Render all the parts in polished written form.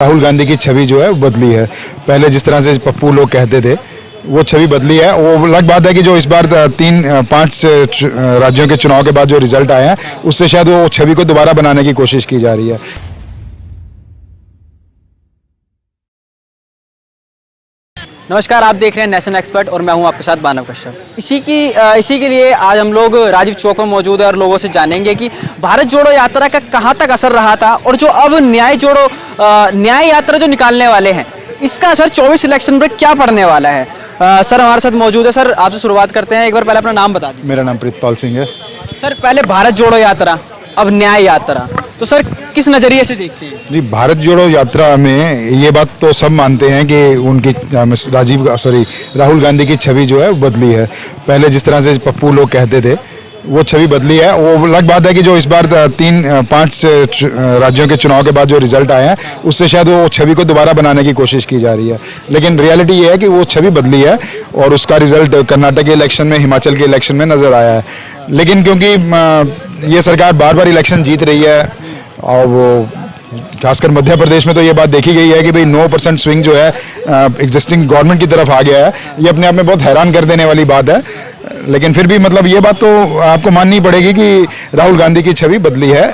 राहुल गांधी की छवि जो है वो बदली है। पहले जिस तरह से पप्पू लोग कहते थे वो छवि बदली है। वो अलग बात है कि जो इस बार 3-5 राज्यों के चुनाव के बाद जो रिजल्ट आए हैं उससे शायद वो छवि को दोबारा बनाने की कोशिश की जा रही है। नमस्कार, आप देख रहे हैं नेशन एक्सपर्ट और मैं हूं आपके साथ मानव कश्यप। इसी के लिए आज हम लोग राजीव चौक में मौजूद है और लोगों से जानेंगे कि भारत जोड़ो यात्रा का कहां तक असर रहा था और जो अब न्याय यात्रा जो निकालने वाले हैं इसका असर 24 इलेक्शन पर क्या पड़ने वाला है। सर हमारे साथ मौजूद है। सर आपसे शुरुआत करते हैं, एक बार पहले अपना नाम बता दीजिए। मेरा नाम प्रीतपाल सिंह है। सर पहले भारत जोड़ो यात्रा, अब न्याय यात्रा, तो सर किस नज़रिए से देखते हैं? जी, भारत जोड़ो यात्रा में ये बात तो सब मानते हैं कि उनकी राहुल गांधी की छवि जो है वो बदली है। पहले जिस तरह से पप्पू लोग कहते थे वो छवि बदली है। वो अलग बात है कि जो इस बार 3-5 राज्यों के चुनाव के बाद जो रिजल्ट आए हैं उससे शायद वो छवि को दोबारा बनाने की कोशिश की जा रही है। लेकिन रियलिटी ये है कि वो छवि बदली है और उसका रिजल्ट कर्नाटक के इलेक्शन में, हिमाचल के इलेक्शन में नज़र आया है। लेकिन क्योंकि ये सरकार बार बार इलेक्शन जीत रही है और वो खासकर मध्य प्रदेश में तो ये बात देखी गई है कि भाई 9% स्विंग जो है एग्जिस्टिंग गवर्नमेंट की तरफ आ गया है। ये अपने आप में बहुत हैरान कर देने वाली बात है। लेकिन फिर भी मतलब ये बात तो आपको माननी पड़ेगी कि राहुल गांधी की छवि बदली है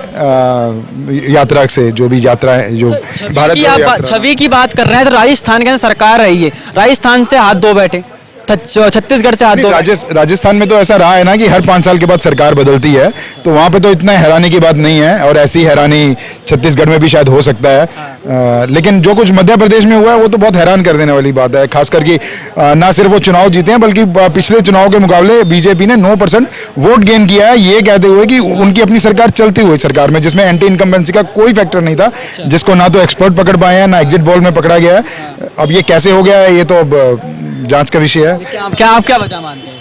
यात्रा से। जो भी यात्रा है, जो भारत की आप छवि की बात कर रहे हैं तो राजस्थान के अंदर सरकार रही है, राजस्थान से हाथ धो बैठे, छत्तीसगढ़ से हाथ धो। राजस्थान में तो ऐसा रहा है ना कि हर 5 साल के बाद सरकार बदलती है, तो वहाँ पे तो इतना हैरानी की बात नहीं है और ऐसी हैरानी छत्तीसगढ़ में भी शायद हो सकता है। लेकिन जो कुछ मध्य प्रदेश में हुआ है वो तो बहुत हैरान कर देने वाली बात है। खास करके ना सिर्फ वो चुनाव जीते हैं बल्कि पिछले चुनाव के मुकाबले बीजेपी ने 9% वोट गेन किया है, ये कहते हुए कि उनकी अपनी सरकार चलती हुई सरकार में जिसमें एंटी इनकम्बेंसी का कोई फैक्टर नहीं था, जिसको ना तो एक्सपर्ट पकड़ पाए हैं ना एग्जिट पोल में पकड़ा गया है। अब ये कैसे हो गया है ये तो जांच का विषय है। आप क्या वजह मानते हैं?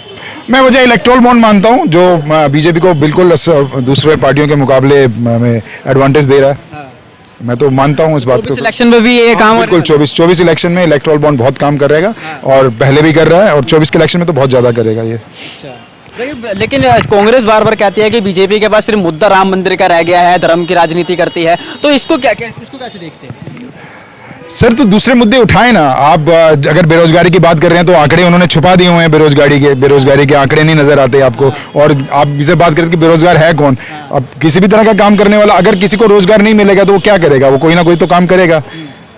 मैं वजह इलेक्टोरल बॉन्ड मानता हूं जो बीजेपी को बिल्कुल दूसरे पार्टियों के मुकाबले में एडवांटेज दे रहा है। हाँ। मैं तो मानता हूं इस बात को। इलेक्शन में भी ये काम बिल्कुल 24 इलेक्शन में इलेक्टोरल बॉन्ड बहुत काम करेगा। हाँ। और पहले भी कर रहा है और 24 के इलेक्शन में तो बहुत ज्यादा करेगा ये। लेकिन कांग्रेस बार बार कहती है कि बीजेपी के पास सिर्फ मुद्दा राम मंदिर का रह गया है, धर्म की राजनीति करती है, तो इसको कैसे देखते हैं? सर तो दूसरे मुद्दे उठाए ना। आप अगर बेरोजगारी की बात कर रहे हैं तो आंकड़े उन्होंने छुपा दिए हुए हैं। बेरोजगारी के आंकड़े नहीं नजर आते आपको। और आप इसे बात करते कि बेरोजगार है कौन। अब किसी भी तरह का काम करने वाला अगर किसी को रोजगार नहीं मिलेगा तो वो क्या करेगा? वो कोई ना कोई तो काम करेगा।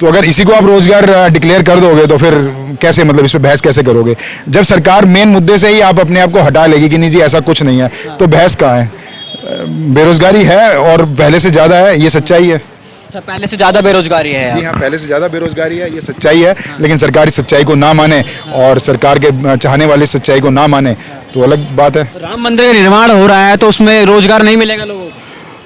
तो अगर इसी को आप रोजगार डिक्लेयर कर दोगे तो फिर कैसे, मतलब इस पर बहस कैसे करोगे? जब सरकार मेन मुद्दे से ही आप अपने आप को हटा लेगी कि नहीं जी ऐसा कुछ नहीं है, तो बहस कहाँ है? बेरोजगारी है और पहले से ज्यादा है, ये सच्चाई है। पहले से ज्यादा बेरोजगारी है? जी हाँ, पहले से ज्यादा बेरोजगारी है, ये सच्चाई है। लेकिन सरकार इस सच्चाई को ना माने और सरकार के चाहने वाले सच्चाई को ना माने तो अलग बात है। राम मंदिर का निर्माण हो रहा है तो उसमें रोजगार नहीं मिलेगा लोगों को?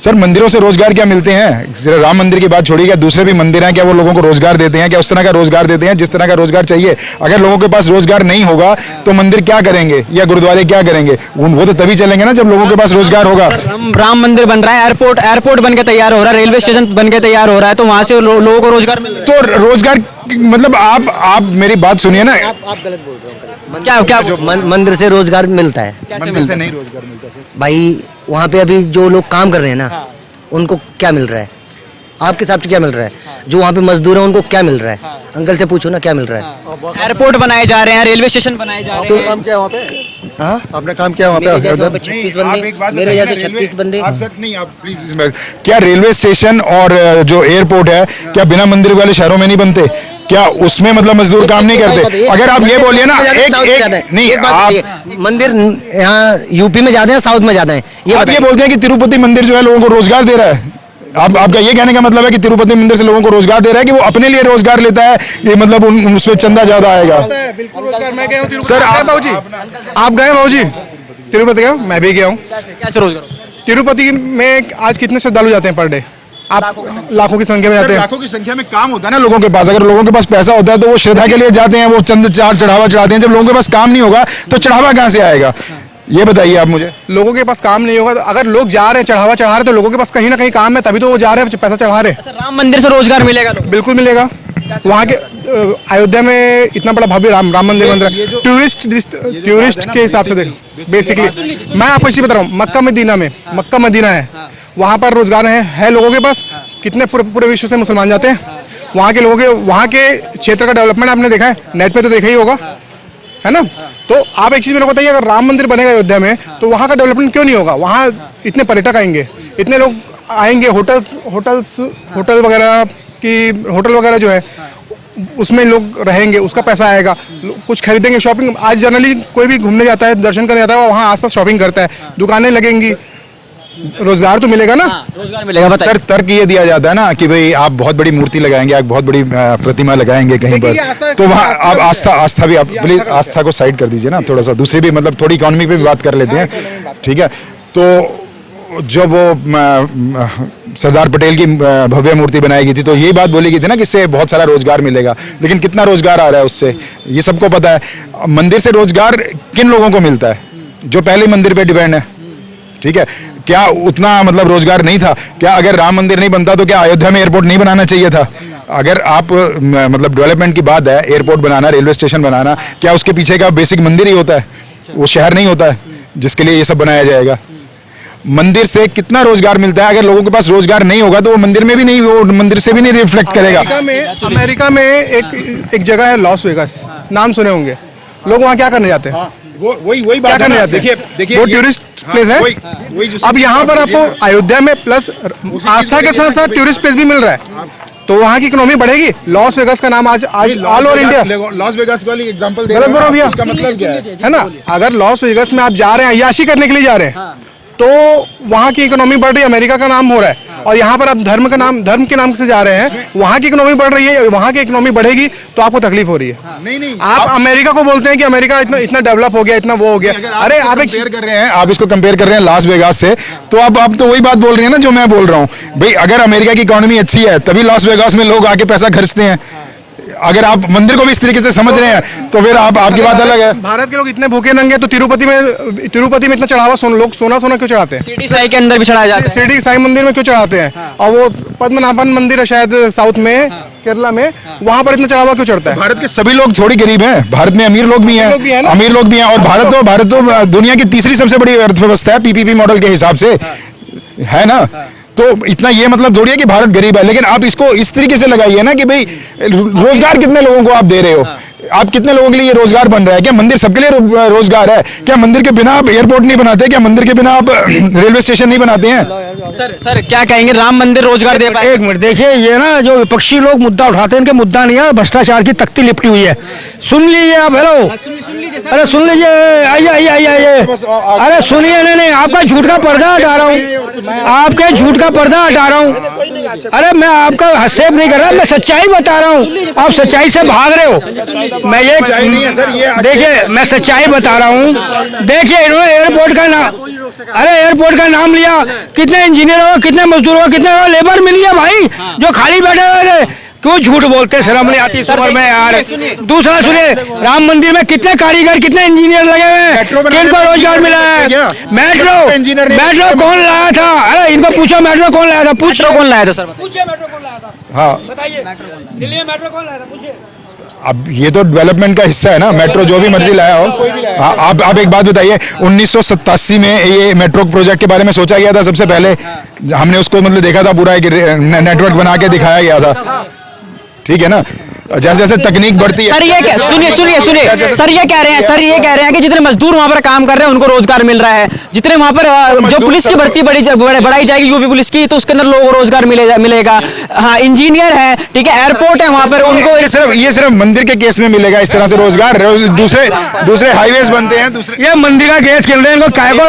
सर मंदिरों से रोजगार क्या मिलते हैं? सिर्फ राम मंदिर की बात छोड़िए, क्या दूसरे भी मंदिर हैं, क्या वो लोगों को रोजगार देते हैं? क्या उस तरह का रोजगार देते हैं जिस तरह का रोजगार चाहिए? अगर लोगों के पास रोजगार नहीं होगा तो मंदिर क्या करेंगे या गुरुद्वारे क्या करेंगे? वो तो तभी चलेंगे ना जब लोगों के पास रोजगार होगा। राम मंदिर बन रहा है, एयरपोर्ट बन के तैयार हो रहा है, रेलवे स्टेशन बन के तैयार हो रहा है, तो वहां से लोगों को रोजगार मिल रहा है। तो रोजगार मतलब आप मेरी बात सुनिए ना। आप गलत बोल रहे हो। क्या मंदिर से रोजगार मिलता है? मंदिर से नहीं रोजगार मिलता सर। भाई वहाँ पे अभी जो लोग काम कर रहे हैं ना, उनको क्या मिल रहा है? आपके हिसाब से क्या मिल रहा है? जो वहाँ पे मजदूर हैं उनको क्या मिल रहा है? अंकल से पूछो ना क्या मिल रहा है? एयरपोर्ट बनाए जा रहे हैं, रेलवे स्टेशन बनाए जा रहे हैं। तो काम क्या है वहाँ पे? हाँ, आपने काम किया वहाँ पे? 36 बंदे, मेरे जैसे 36 बंदे। आप सर नहीं, आप प्लीज, क्या रेलवे स्टेशन और जो एयरपोर्ट है क्या बिना मंदिर वाले शहरों में नहीं बनते? क्या उसमें मतलब मजदूर काम नहीं करते? अगर आप ये बोलिए ना एक नहीं, आप मंदिर यहाँ यूपी में ज्यादा है, साउथ में ज्यादा है, ये बोलते हैं कि तिरुपति मंदिर जो है लोगों को रोजगार दे रहा है। आपका ये कहने का मतलब है कि तिरुपति मंदिर से लोगों को रोजगार दे रहा है कि वो अपने लिए रोजगार लेता है, ये मतलब उसमें चंदा ज्यादा आएगा। बिल्कुल रोजगार। मैं गया हूँ सर। आप गए बाबूजी तिरुपति? गया, मैं भी गया हूँ। कैसे रोजगार? तिरुपति में आज कितने श्रद्धालु जाते हैं पर डे? आप लाखों की संख्या में जाते हैं। लाखों की संख्या में काम होता है ना लोगों के पास। अगर लोगों के पास पैसा होता है तो वो श्रद्धा के लिए जाते हैं, वो चंद चार चढ़ावा चढ़ाते हैं। जब लोगों के पास काम नहीं होगा तो चढ़ावा कहाँ से आएगा? ये बताइए आप मुझे। लोगों के पास काम नहीं होगा तो अगर लोग जा रहे हैं चढ़ावा चढ़ा रहे तो लोगों के पास कहीं ना कहीं काम है, तभी तो वो जा रहे हैं पैसा चढ़ा रहे हैं। राम मंदिर से रोजगार मिलेगा? बिल्कुल मिलेगा। वहाँ के अयोध्या में इतना बड़ा भव्य राम मंदिर बन रहा है। टूरिस्ट के हिसाब से बेसिकली मैं आपको इसी बता रहा हूँ। मक्का मदीना है, वहाँ पर रोजगार है लोगों के पास। कितने पूरे विश्व से मुसलमान जाते हैं वहाँ के लोगों के, वहाँ के क्षेत्र का डेवलपमेंट आपने देखा है, नेट पे तो देखा ही होगा, है ना। तो आप एक चीज़ मेरे को बताइए, अगर राम मंदिर बनेगा अयोध्या में तो वहाँ का डेवलपमेंट क्यों नहीं होगा? वहाँ इतने पर्यटक आएंगे, इतने लोग आएंगे, होटल वगैरह की, होटल वगैरह जो है उसमें लोग रहेंगे, उसका पैसा आएगा, कुछ खरीदेंगे, शॉपिंग। आज जनरली कोई भी घूमने जाता है, दर्शन करने जाता है, वहाँ आसपास शॉपिंग करता है, दुकानें लगेंगी, रोजगार तो मिलेगा ना। रोजगार मिलेगा। बताइए सर, तर्क ये दिया जाता है ना कि भाई आप बहुत बड़ी मूर्ति लगाएंगे, आप बहुत बड़ी प्रतिमा लगाएंगे कहीं पर, तो वहाँ आप आस्था भी, आप प्लीज आस्था को साइड कर दीजिए ना थोड़ा सा, दूसरी भी मतलब थोड़ी इकोनॉमी पे भी बात कर लेते हैं, ठीक है। तो जब वो सरदार पटेल की भव्य मूर्ति बनाई गई थी तो यही बात बोली गई थी ना कि इससे बहुत सारा रोजगार मिलेगा, लेकिन कितना रोजगार आ रहा है उससे, ये सबको पता है। मंदिर से रोजगार किन लोगों को मिलता है? जो पहले मंदिर पे डिपेंड है, ठीक है। क्या उतना मतलब रोजगार नहीं था? क्या अगर राम मंदिर नहीं बनता तो क्या अयोध्या में एयरपोर्ट नहीं बनाना चाहिए था? अगर आप मतलब डेवलपमेंट की बात है, एयरपोर्ट बनाना, रेलवे स्टेशन बनाना, क्या उसके पीछे का बेसिक मंदिर ही होता है? वो शहर नहीं होता है जिसके लिए ये सब बनाया जाएगा? मंदिर से कितना रोजगार मिलता है? अगर लोगों के पास रोजगार नहीं होगा तो वो मंदिर में भी नहीं, वो मंदिर से भी नहीं रिफ्लेक्ट करेगा। अमेरिका में एक जगह है लॉस वेगास, नाम सुने होंगे, लोग वहाँ क्या करने जाते हैं? वही क्या करने जाते हैं? देखिए वो टूरिस्ट प्लेस है। अब यहाँ पर आपको अयोध्या में प्लस आस्था के साथ साथ टूरिस्ट प्लेस भी मिल रहा है, तो वहाँ की इकोनॉमी बढ़ेगी। लॉस वेगास का नाम आज all over India, Las Vegas वाली एग्जांपल गलत बोल रहा हूँ भैया, उसका मतलब क्या है ना? अगर लॉस वेगास में आप जा रहे हैं, अय्याशी करने के लिए जा रहे हैं, तो वहाँ की इकोनॉमी बढ़ रही है, अमेरिका का नाम हो रहा है। और यहाँ पर आप धर्म के नाम से जा रहे हैं, वहाँ की इकोनॉमी बढ़ रही है, वहाँ की इकोनॉमी बढ़ेगी तो आपको तकलीफ हो रही है। नहीं, आप अमेरिका को बोलते हैं कि अमेरिका इतना डेवलप हो गया, इतना वो हो गया। अरे आप कंपेयर कर रहे हैं, आप इसको कंपेयर कर रहे हैं लास वेगास से, तो आप तो वही बात बोल रहे हैं ना जो मैं बोल रहा हूँ भाई। अगर अमेरिका की इकोनॉमी अच्छी है तभी लास वेगास में लोग आके पैसा खर्चते हैं। अगर आप मंदिर को भी इस तरीके से समझ रहे हैं तो फिर आपकी बात अलग है। भारत के लोग इतने भूखे नंगे, तो तिरुपति में इतना चढ़ावा, लोग सोना क्यों चढ़ाते हैं? शिरडी साई के अंदर भी चढ़ाया जाता है, शिरडी साई मंदिर में क्यों चढ़ाते हैं? और वो पद्मनाभन मंदिर है शायद साउथ में, केरला में, वहां पर इतना चढ़ावा क्यों चढ़ता है? भारत के सभी लोग थोड़ी गरीब हैं, भारत में अमीर लोग भी हैं, अमीर लोग भी हैं। और भारत तो दुनिया की तीसरी सबसे बड़ी अर्थव्यवस्था है पीपीपी मॉडल के हिसाब से, है ना। तो इतना ये मतलब थोड़ी है कि भारत गरीब है, लेकिन आप इसको इस तरीके से लगाइए ना कि भाई रोजगार कितने लोगों को आप दे रहे हो, आप कितने लोगों के लिए ये रोजगार बन रहा है? क्या मंदिर सबके लिए रोजगार है? क्या मंदिर के बिना आप एयरपोर्ट नहीं बनाते? क्या मंदिर के बिना आप रेलवे स्टेशन नहीं बनाते हैं? सर क्या कहेंगे, राम मंदिर रोजगार दे पाए? एक मिनट देखिए, ये ना जो विपक्षी लोग मुद्दा उठाते हैं, इनके मुद्दा नहीं है, भ्रष्टाचार की तख्ती लिपटी हुई है। सुन लीजिए आप, हेलो, अरे सुन लीजिए, आइए, अरे सुनिए, नहीं, आपका झूठ का पर्दा हटा रहा हूँ, आपके झूठ का पर्दा हटा रहा हूँ। अरे मैं आपका हस्तक्षेप नहीं कर रहा, मैं सच्चाई बता रहा हूँ, आप सच्चाई से भाग रहे हो। मैं ये देखिए, मैं सच्चाई बता रहा हूँ। देखिए इन्होंने एयरपोर्ट का नाम लिया, कितने इंजीनियर होगा, कितने मजदूर होगा, कितने लेबर मिली है भाई जो खाली बैठे हुए थे? क्यों झूठ बोलते, शर्म नहीं आती सर में यार। दूसरा सुनिए, राम मंदिर में कितने कारीगर, कितने इंजीनियर लगे हुए हैं, किनको रोजगार मिला है? मेट्रो कौन लाया था? अरे इनको पूछो, मेट्रो कौन लाया था? मेट्रो कौन लाया था सर? पूछिए, मेट्रो कौन लाया था? हाँ, बताइए, दिल्ली में मेट्रो कौन लाया था? पूछिए। अब ये तो डेवलपमेंट का हिस्सा है ना, मेट्रो जो भी मर्जी लाया हो। आप एक बात बताइए, 1987 में ये मेट्रो प्रोजेक्ट के बारे में सोचा गया था सबसे पहले, हमने उसको मतलब देखा था, पूरा एक नेटवर्क बना के दिखाया गया था, ठीक है ना। जैसे जैसे तकनीक बढ़ती है, सर ये क्या, सुनिए सर ये कह रहे हैं कि जितने मजदूर वहाँ पर काम कर रहे हैं उनको रोजगार मिल रहा है, जितने वहाँ पर जो पुलिस की भर्ती बढ़ाई जाएगी यूपी पुलिस की, तो उसके अंदर लोगों को रोजगार मिलेगा। हाँ, इंजीनियर है, ठीक है, एयरपोर्ट है वहाँ पर, उनको ये सिर्फ मंदिर के केस में मिलेगा इस तरह से रोजगार? दूसरे हाईवेज बनते हैं, दूसरे ये मंदिर का केस खेल रहे हैं, इनको काय को?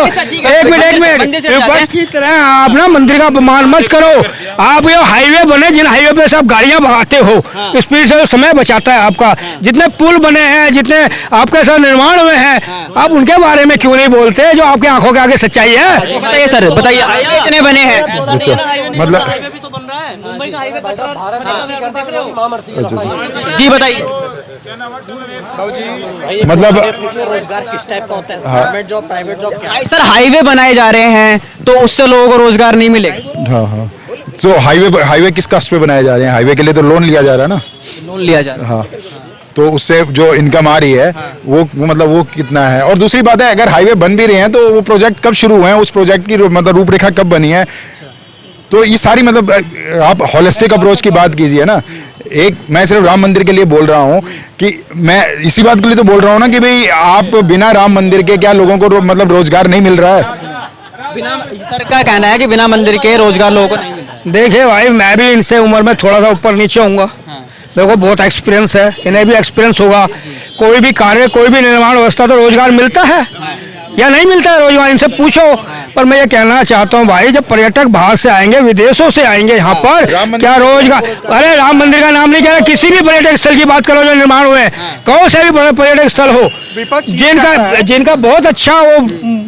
एक मिनट, विपक्ष की तरह आप ना मंदिर का अपमान मत करो। आप ये हाईवे बने, जिन हाईवे पे सब गाड़ियां भगाते हो, स्पीड से समय बचाता है आपका। जितने पुल बने हैं, जितने आपके साथ निर्माण हुए हैं, आप उनके बारे में क्यों नहीं बोलते जो आपके आंखों के आगे सच्चाई है? बताइए सर, बताइए, कितने बने हैं? अच्छा, मतलब जी बताइए, मतलब रोजगार किस टाइप का होता है? गवर्नमेंट जॉब, प्राइवेट जॉब क्या? सर हाईवे बनाए जा रहे हैं तो उससे लोगों को रोजगार नहीं मिलेगा। हाँ, तो हाईवे किस कास्ट पे बनाए जा रहे हैं? हाईवे के लिए तो लोन लिया जा रहा है ना, लोन लिया जा रहा है। हाँ, तो उससे जो इनकम आ रही है वो मतलब वो कितना है? और दूसरी बात है, अगर हाईवे बन भी रहे हैं तो वो प्रोजेक्ट कब शुरू हुए हैं, उस प्रोजेक्ट की मतलब रूपरेखा कब बनी है? तो ये सारी मतलब आप होलिस्टिक अप्रोच की बात कीजिए ना। एक मैं सिर्फ राम मंदिर के लिए बोल रहा हूँ कि मैं इसी बात के लिए तो बोल रहा हूँ ना कि भाई आप बिना राम मंदिर के क्या लोगों को मतलब रोजगार नहीं मिल रहा है। बिना, सर का कहना है कि बिना मंदिर के रोजगार लोगों को नहीं मिल रहा। देखिए भाई, मैं भी इनसे उम्र में थोड़ा सा ऊपर नीचे होऊंगा, मेरे को बहुत एक्सपीरियंस है, इन्हें भी एक्सपीरियंस होगा। कोई भी कार्य, कोई भी निर्माण व्यवस्था तो रोजगार मिलता है या नहीं मिलता है रोजगार, इनसे पूछो। पर मैं ये कहना चाहता हूँ भाई, जब पर्यटक बाहर से आएंगे, विदेशों से आएंगे यहाँ पर, क्या रोजगार, अरे राम मंदिर का नाम नहीं कह रहा, किसी भी पर्यटक स्थल की बात करो जो निर्माण हुए, कौन से भी पर्यटक स्थल हो जिनका बहुत अच्छा वो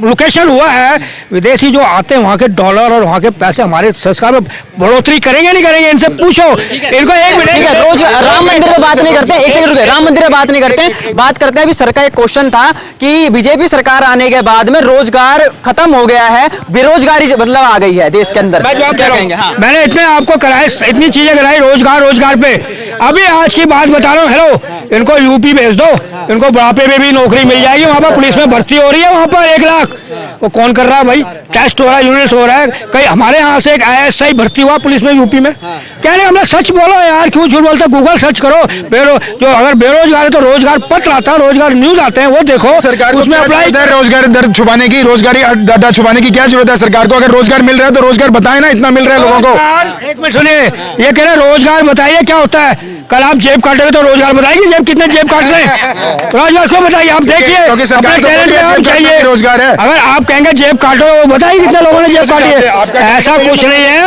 लोकेशन हुआ है, विदेशी जो आते हैं वहाँ के डॉलर और वहाँ के पैसे हमारे संस्कार में बढ़ोतरी करेंगे नहीं करेंगे, इनसे पूछो। इनको एक मिनट, रोज राम मंदिर पे बात नहीं करते, एक सेकंड रुके, राम मंदिर पे बात नहीं करते, बात करते हैं। अभी सर का एक क्वेश्चन था कि बीजेपी सरकार आने के बाद में रोजगार खत्म हो गया है, बेरोजगारी मतलब आ गई है देश के अंदर। मैं जवाब दे रहा हूं। मैंने इतने आपको कराए, इतनी चीजें कराई रोजगार पे। अभी आज की बात बता रहा हूँ, हेलो, इनको यूपी भेज दो, इनको बुढ़ापे में भी नौकरी मिल जाएगी। वहाँ पर पुलिस में भर्ती हो रही है, वहाँ पर 1 लाख वो कौन कर रहा है भाई, टेस्ट हो रहा है, यूनिट्स हो रहा है। कहीं हमारे यहाँ से एक ASI भर्ती हुआ पुलिस में यूपी में, कह रहे हमने सच बोलो यार, क्यों झूठ बोलते, गूगल सर्च करो, जो अगर बेरोजगार है तो रोजगार पत्र आता है, रोजगार न्यूज आते हैं, वो देखो, सरकार उसमें अप्लाई। रोजगार दर छुपाने की, रोजगारी अड्डा छुपाने की क्या जरूरत है सरकार को? अगर रोजगार मिल रहा है तो रोजगार बताए ना, इतना मिल रहा है लोगों को। एक मिनट सुनिए, ये कह रहे रोजगार बताइए क्या होता है। कल आप जेब काटोगे तो रोजगार बताएगी, जेब कितने जेब काट रहे हैं, रोजगार क्यों बताइए? आप देखिए, अपने टैलेंट पे आप चाहिए, रोजगार है। अगर आप कहेंगे जेब काटो, वो बताइए कितने लोगों ने जेब काटी है। ऐसा कुछ नहीं है।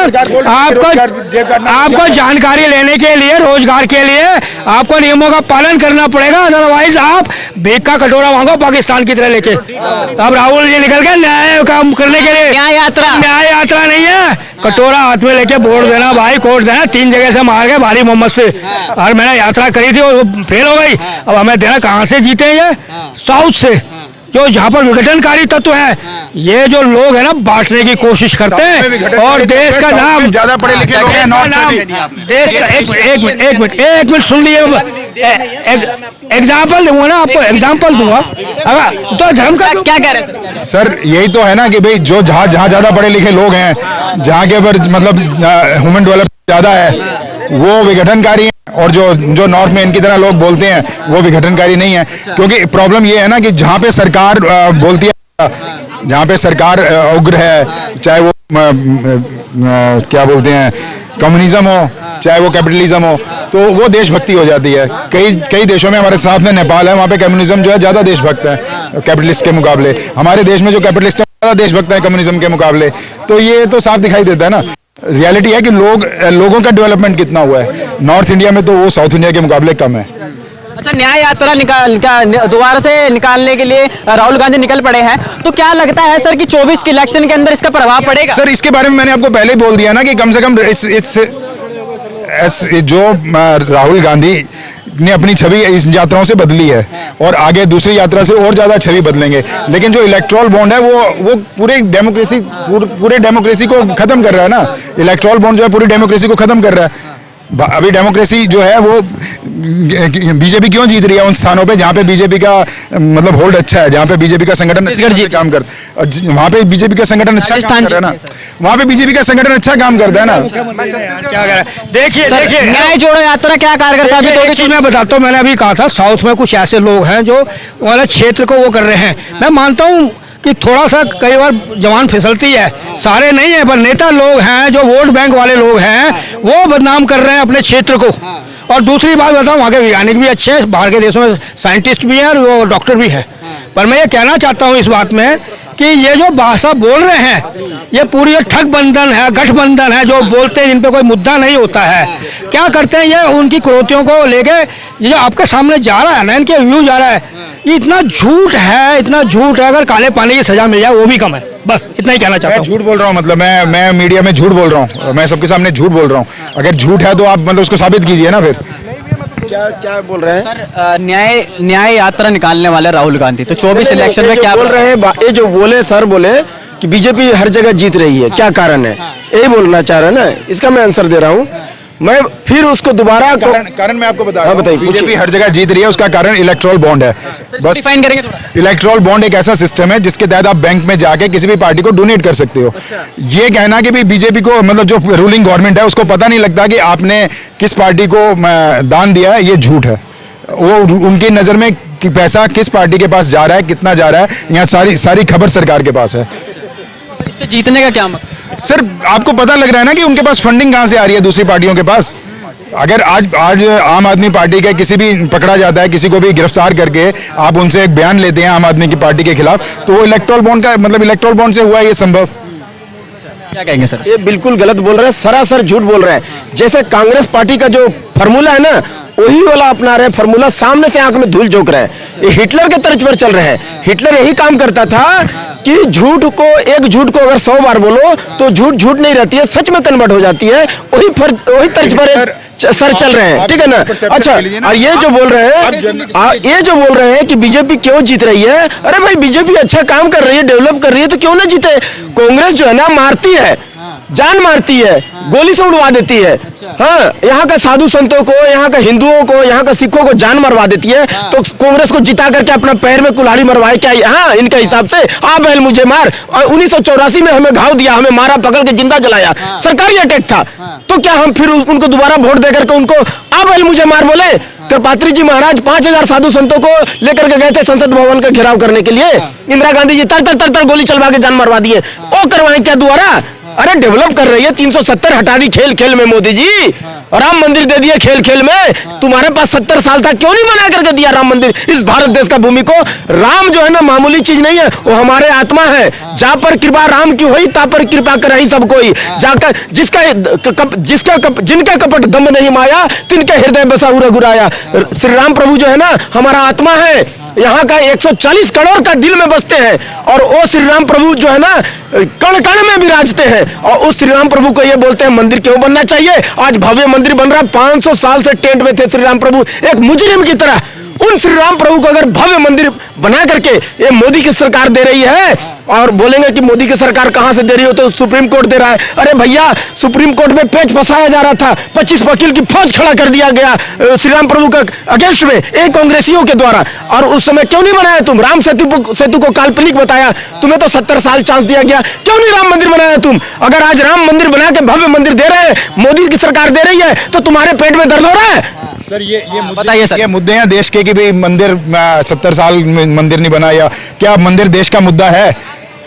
आपको जानकारी लेने के लिए, रोजगार के लिए आपको नियमों का पालन करना पड़ेगा, अदरवाइज आप भीख का कटोरा मांगो पाकिस्तान की तरह लेके। अब राहुल जी निकल गए न्याय काम करने के लिए, न्याय यात्रा नहीं है, कटोरा हाथ में लेके वोट देना भाई, कोट देना। 3 जगह से मार गए भारी मोहम्मद से, और मैंने यात्रा करी थी और वो फेल हो गई। अब हमें देना, कहाँ से जीते ये? साउथ से, जो जहाँ पर विघटनकारी तत्व है, ये जो लोग है ना बांटने की कोशिश करते हैं, और देश का नाम, ज्यादा पढ़े लिखे लोग हैं नॉर्थ से, देश का एक मिनट सुन लिए, एग्जाम्पल दूंगा ना आपको, एग्जाम्पल दूंगा। अगर तो धर्म का क्या कह रहे हैं सर? यही तो है ना कि भाई जो जहाँ ज्यादा पढ़े लिखे लोग हैं, जहाँ के ऊपर मतलब ह्यूमन डेवलपमेंट ज्यादा है, वो विघटनकारी हैं, और जो नॉर्थ में इनकी तरह लोग बोलते हैं वो विघटनकारी नहीं है। क्योंकि प्रॉब्लम ये है ना कि जहाँ पे सरकार बोलती है, जहाँ पे सरकार उग्र है, चाहे वो क्या बोलते हैं कम्युनिज्म हो, चाहे वो कैपिटलिज्म हो, तो वो देशभक्ति हो जाती है। कई देशों में, हमारे साथ में नेपाल है, वहाँ पे कम्युनिज्म जो है ज्यादा देशभक्त है कैपिटलिस्ट के मुकाबले। हमारे देश में जो कैपिटलिस्ट है ज्यादा देशभक्त है कम्युनिज्म के मुकाबले। तो ये तो साफ दिखाई देता है ना। रियलिटी है कि लोगों का डेवलपमेंट कितना हुआ है नॉर्थ इंडिया में, तो वो साउथ इंडिया के मुकाबले कम है। अच्छा, न्याय यात्रा दोबारा से निकालने के लिए राहुल गांधी निकल पड़े हैं, तो क्या लगता है सर कि 24 के इलेक्शन के अंदर इसका प्रभाव पड़ेगा? सर, इसके बारे में मैंने आपको पहले ही बोल दिया ना कि कम से कम जो राहुल गांधी ने अपनी छवि इस यात्राओं से बदली है, और आगे दूसरी यात्रा से और ज्यादा छवि बदलेंगे। लेकिन जो इलेक्ट्रल बॉन्ड है वो पूरे डेमोक्रेसी को खत्म कर रहा है ना। इलेक्ट्रल बॉन्ड जो है पूरी डेमोक्रेसी को खत्म कर रहा है। अभी डेमोक्रेसी जो है वो बीजेपी क्यों जीत रही है उन स्थानों पे जहाँ पे बीजेपी का मतलब होल्ड अच्छा है, जहाँ पे बीजेपी का संगठन काम करता है, वहाँ पे बीजेपी का संगठन अच्छा काम कर रहा है ना, वहाँ पे बीजेपी का संगठन अच्छा काम करता है ना। क्या देखिए न्याय जोड़ो यात्रा क्या कारगर साबित होगी? चीज मैं बताता हूँ, मैंने अभी कहा था साउथ में कुछ ऐसे लोग हैं जो वाले क्षेत्र को वो कर रहे हैं। मैं मानता हूँ कि थोड़ा सा कई बार जवान फिसलती है, सारे नहीं है, पर नेता लोग हैं जो वोट बैंक वाले लोग हैं, वो बदनाम कर रहे हैं अपने क्षेत्र को। और दूसरी बात बताऊं, वहाँ के वैज्ञानिक भी अच्छे हैं, बाहर के देशों में साइंटिस्ट भी हैं और वो डॉक्टर भी हैं। पर मैं ये कहना चाहता हूँ इस बात में कि ये जो भाषा बोल रहे हैं, ये पूरी ठग बंधन है, गठबंधन है, जो बोलते हैं जिन पे कोई मुद्दा नहीं होता है। क्या करते हैं ये उनकी कुरीतियों को लेके, ये जो आपके सामने जा रहा है ना, इनके व्यू जा रहा है, ये इतना झूठ है, इतना झूठ है। अगर काले पानी की सजा मिल जाए वो भी कम है। बस इतना ही कहना चाहता हूँ। झूठ बोल रहा हूँ, मतलब मैं मीडिया में झूठ बोल रहा हूँ, मैं सबके सामने झूठ बोल रहा हूँ। अगर झूठ है तो आप मतलब उसको साबित कीजिए ना। फिर क्या बोल रहे हैं सर? न्याय यात्रा निकालने वाले राहुल गांधी, तो 24 इलेक्शन में क्या बोल रहे हैं? ये जो बोले सर बोले कि बीजेपी हर जगह जीत रही है, क्या कारण है, यही बोलना चाह रहे हैं ना। इसका मैं आंसर दे रहा हूँ। मैं फिर उसको दोबारा कारण मैं आपको बता रहा हाँ, हूं, बताइए, बीजेपी पूछिए। हर जगह जीत रही है, उसका कारण इलेक्टोरल बॉन्ड है। बस डिफाइन करेंगे थोड़ा। इलेक्टोरल बॉन्ड एक ऐसा सिस्टम है जिसके तहत आप बैंक में जाके किसी भी पार्टी को डोनेट कर सकते हो। ये कहना कि भी बीजेपी को मतलब जो रूलिंग गवर्नमेंट है उसको पता नहीं लगता कि आपने किस पार्टी को दान दिया है, ये झूठ है। वो उनकी नज़र में कि पैसा किस पार्टी के पास जा रहा है, कितना जा रहा है, यहाँ सारी खबर सरकार के पास है। सर, इससे जीतने का क्या मतलब? सर आपको पता लग रहा है ना कि उनके पास फंडिंग कहाँ से आ रही है दूसरी पार्टियों के पास। अगर आज आम आदमी पार्टी का किसी भी पकड़ा जाता है, किसी को भी गिरफ्तार करके आप उनसे एक बयान लेते हैं आम आदमी की पार्टी के खिलाफ, तो वो इलेक्टोरल बॉन्ड का मतलब इलेक्टोरल बॉन्ड से हुआ है ये संभव। क्या कहेंगे सर? ये बिल्कुल गलत बोल रहे हैं, सरासर झूठ बोल रहे हैं। जैसे कांग्रेस पार्टी का जो फार्मूला है ना, वही वाला अपना रहे फार्मूला, सामने से आंख में धूल झोंक रहे हैं। ये हिटलर के तर्ज पर चल रहे हैं। हिटलर यही काम करता था कि एक झूठ को अगर 100 बार बोलो तो झूठ नहीं रहती है, सच में कन्वर्ट हो जाती है। वही तर्ज पर सर चल रहे हैं, ठीक है ना। अच्छा, और ये जो बोल रहे हैं कि बीजेपी क्यों जीत रही है, अरे भाई बीजेपी अच्छा काम कर रही है, डेवलप कर रही है, तो क्यों ना जीते। कांग्रेस जो है ना मारती है, जान मारती है, गोली से उड़वा देती है। हाँ, यहाँ का साधु संतों को, यहाँ का हिंदुओं को, यहाँ का सिखों को जान मरवा देती है। तो कांग्रेस को जिता करके अपना पैर में कुल्हाड़ी मरवाए क्या? हाँ, इनके हिसाब से आ बैल मुझे मार। और 1984 में हमें घाव दिया, हमें मारा, पकड़ के जिंदा जलाया, सरकारी अटैक था। तो क्या हम फिर उनको दोबारा वोट देकर के उनको आ बैल मुझे मार बोले? कृपात्री जी महाराज 5000 साधु संतों को लेकर के गए थे संसद भवन का घेराव करने के लिए। इंदिरा गांधी जी तर गोली चलवा के जान मरवा दिए। वो करवाएं क्या दोबारा? अरे डेवलप कर रही है, 370 हटा दी खेल में मोदी जी, राम मंदिर दे दिए खेल में। तुम्हारे पास 70 साल था, क्यों नहीं बना करके दिया राम मंदिर इस भारत देश का भूमि को? राम जो है ना मामूली चीज नहीं है, वो हमारे आत्मा है। जा पर कृपा राम की हुई, ता पर कृपा करही सब कोई। जाकर जिनका कपट दम नहीं माया, तिनके हृदय बसा रघुराया। श्री राम प्रभु जो है ना हमारा आत्मा है, यहाँ का 140 करोड़ का दिल में बसते हैं। और वो श्री राम प्रभु जो है ना कण कण में विराजते हैं। और उस श्री राम प्रभु को ये बोलते हैं मंदिर क्यों बनना चाहिए? आज भव्य मंदिर बन रहा है। 500 साल से टेंट में थे श्री राम प्रभु, एक मुजरिम की तरह। उन श्री राम प्रभु को अगर भव्य मंदिर बना करके ये मोदी की सरकार दे रही है, और बोलेंगे कि मोदी की सरकार कहां से दे रही हो, तो सुप्रीम कोर्ट दे रहा है। अरे भैया, सुप्रीम कोर्ट में पेच फंसाया जा रहा था, 25 वकील की फौज खड़ा कर दिया गया श्री राम प्रभु के अगेंस्ट में, एक कांग्रेसियों के द्वारा। और उस समय क्यों नहीं बनाया तुम? राम सेतु को काल्पनिक बताया, तुम्हें तो 70 साल चांस दिया गया, क्यों नहीं राम मंदिर बनाया तुम? अगर आज राम मंदिर बना के भव्य मंदिर दे रहे हैं, मोदी की सरकार दे रही है, तो तुम्हारे पेट में दर्द हो रहा है? सर ये बताइए सर। ये मुद्दे हैं देश के कि भी मंदिर 70 साल में मंदिर नहीं बना, या क्या मंदिर देश का मुद्दा है?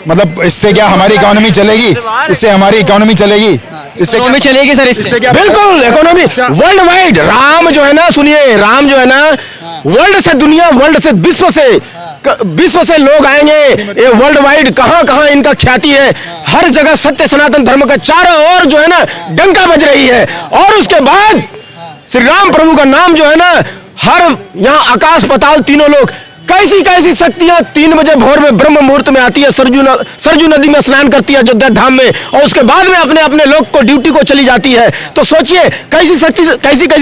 मतलब इससे क्या हमारी इकोनॉमी चलेगी? इससे हमारी इकोनॉमी चलेगी? इससे इकोनॉमी चलेगी सर, इससे क्या? बिल्कुल, इकोनॉमी वर्ल्ड वाइड। राम जो है ना, सुनिए, राम जो है ना वर्ल्ड से दुनिया, वर्ल्ड से विश्व से लोग आएंगे। ये वर्ल्ड वाइड कहां इनका ख्याति है। हर जगह सत्य सनातन धर्म का चारों ओर जो है ना डंका बज रही है। और उसके बाद श्री राम प्रभु का नाम जो है ना, हर यहाँ आकाश पाताल तीनों लोग, कैसी शक्तियां 3 बजे भोर में ब्रह्म मुहूर्त में आती है, सरजू नदी में स्नान करती है अयोध्या धाम में, और उसके बाद में अपने लोग को ड्यूटी को चली जाती है। तो सोचिए कैसी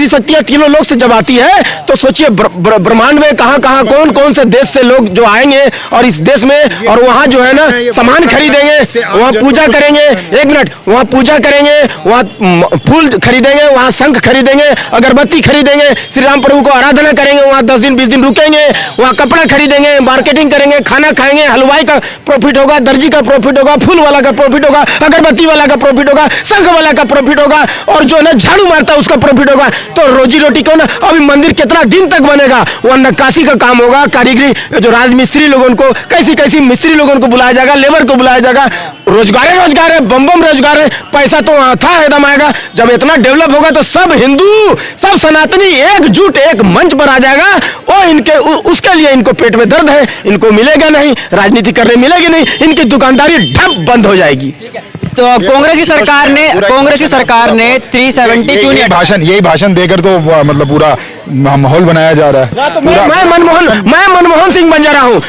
शक्तियां तीनों लोग से जब आती है, तो सोचिए ब्रह्मांड में कहां कौन से देश से लोग जो आएंगे और इस देश में, और वहां जो है ना सामान खरीदेंगे, वहां पूजा करेंगे, 1 मिनट, वहां पूजा करेंगे, वहां फूल खरीदेंगे, वहां शंख खरीदेंगे, अगरबत्ती खरीदेंगे, श्री राम प्रभु को आराधना करेंगे, वहां 10 दिन 20 दिन रुकेंगे, वहां कपड़ा खरीदेंगे, मार्केटिंग करेंगे, खाना खाएंगे, हलवाई का प्रॉफिट होगा, दर्जी का प्रॉफिट होगा, फूल वाला का प्रॉफिट होगा, अगरबत्ती वाला का प्रॉफिट होगा, शंख वाला का प्रॉफिट होगा, और जो ना झाड़ू मारता है उसका प्रॉफिट होगा। तो रोजी रोटी क्यों ना? अभी मंदिर कितना दिन तक बनेगा? वह नक्काशी का काम होगा, कारीगरी, जो राजमिस्त्री लोगों को, कैसी मिस्त्री लोगों को बुलाया जाएगा, लेबर को बुलाया जाएगा। रोजगार है, बम रोजगार है, पैसा तो आता है एकदम आएगा। जब इतना डेवलप होगा तो सब हिंदू, सब सनातनी एकजुट एक मंच पर आ जाएगा। वो इनके उसके लिए इनको पेट में दर्द है, इनको मिलेगा नहीं, राजनीति करने मिलेगी नहीं, इनकी दुकानदारी ढप बंद हो जाएगी। तो कांग्रेस की सरकार ने 370 क्यों नहीं? यही भाषण देकर तो मतलब पूरा माहौल बनाया जा रहा है। तो मैं मनमोहन सिंह बन जा रहा हूँ।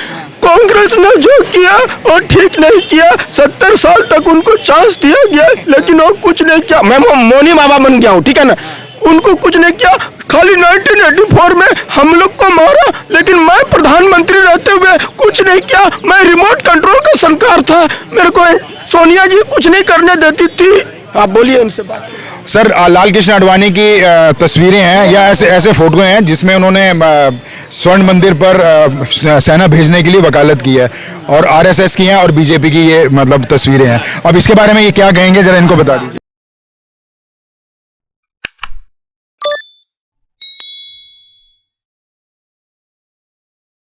कांग्रेस ने जो किया वो ठीक नहीं किया। 70 साल तक उनको चांस दिया गया, लेकिन वो कुछ नहीं किया। मैं मोनी बाबा बन गया हूँ, ठीक है ना। उनको कुछ नहीं किया, खाली 1984 में हम लोग को मारा, लेकिन मैं प्रधानमंत्री रहते हुए कुछ नहीं किया। मैं रिमोट कंट्रोल का सरकार था, मेरे को सोनिया जी कुछ नहीं करने देती थी। आप बोलिए उनसे बात। सर लाल कृष्ण आडवाणी की तस्वीरें हैं या ऐसे ऐसे फोटो हैं जिसमें उन्होंने स्वर्ण मंदिर पर सेना भेजने के लिए वकालत की है और आरएसएस की हैं और बीजेपी की ये मतलब तस्वीरें हैं। अब इसके बारे में ये क्या कहेंगे, जरा इनको बता दीजिए।